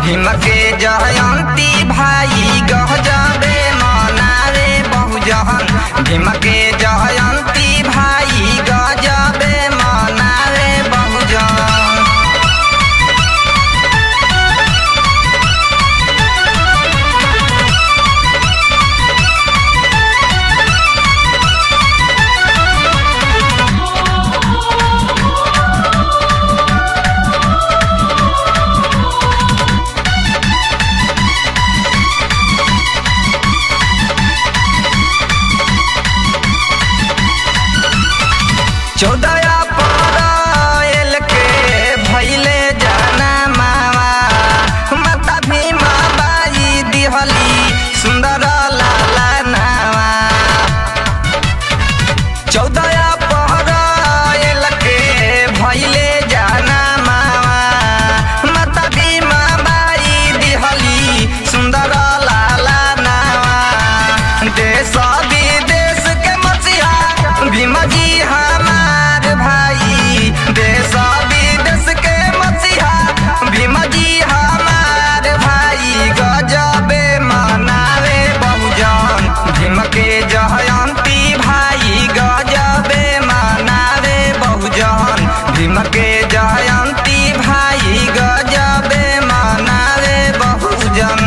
भीम के जयंती भाई गजबे मनावे बहुजन। भीम के जयंती भाई गजबे मनावे बहुजन। चौदह अप्रैल के भइले जाना मावा माता भीमा बाई दिहली सुंदर लाला नावा। 14 अप्रैल के भइले जाना मावा माता भीमा बाई दिहली सुंदर लाला नावा। देश विदेश के मसीहा भीम जी देश विदेश के मसीहा भीम जी हमार भाई गजबे मनावे बहुजन। भीम के जयंती भाई गजबे मनावे बहुजन। भीम के जयंती भाई गजबे मनावे बहुजन।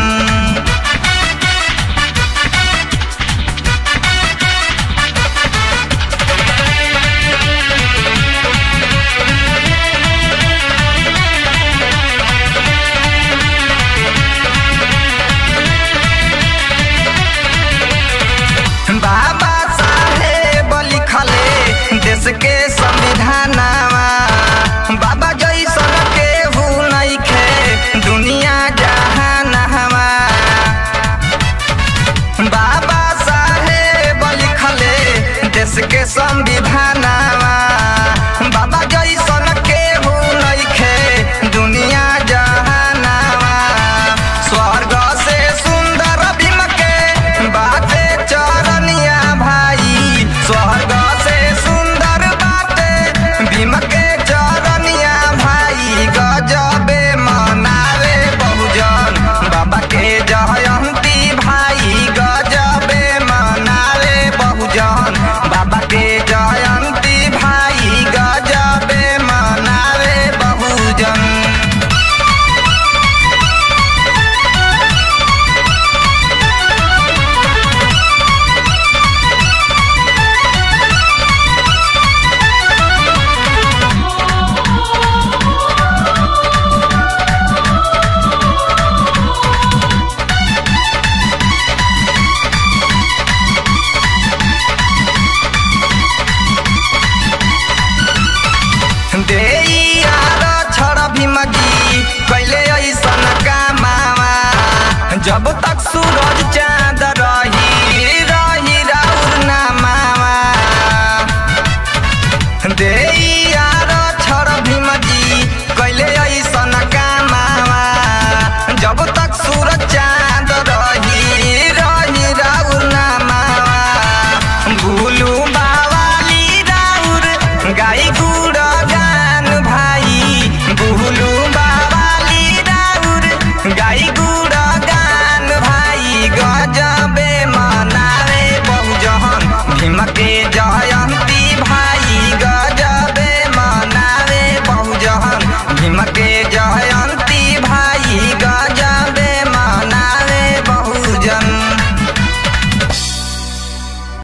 बाबा साहेब लिखले देश के संविधानवा। बाबा जैसन केहू नइखे दुनिया जहानवा। बाबा साहेब लिखले देश के संविधानवा। बाबा जैसन केहू नइखे दुनिया जहानवा। स्वर्ग से सुंदर भीम के बाटे चरनिया भाई। स्वर्ग से सुंदर बाटे भीम के चरनिया भाई गजबे मनावे बहुजन। बाबा के जयंती भाई गजबे मनावे बहुजन। बाबा के जयंती भाई गजबे मनावे बहुजन। भीम जी कैले ऐसन कामावा जब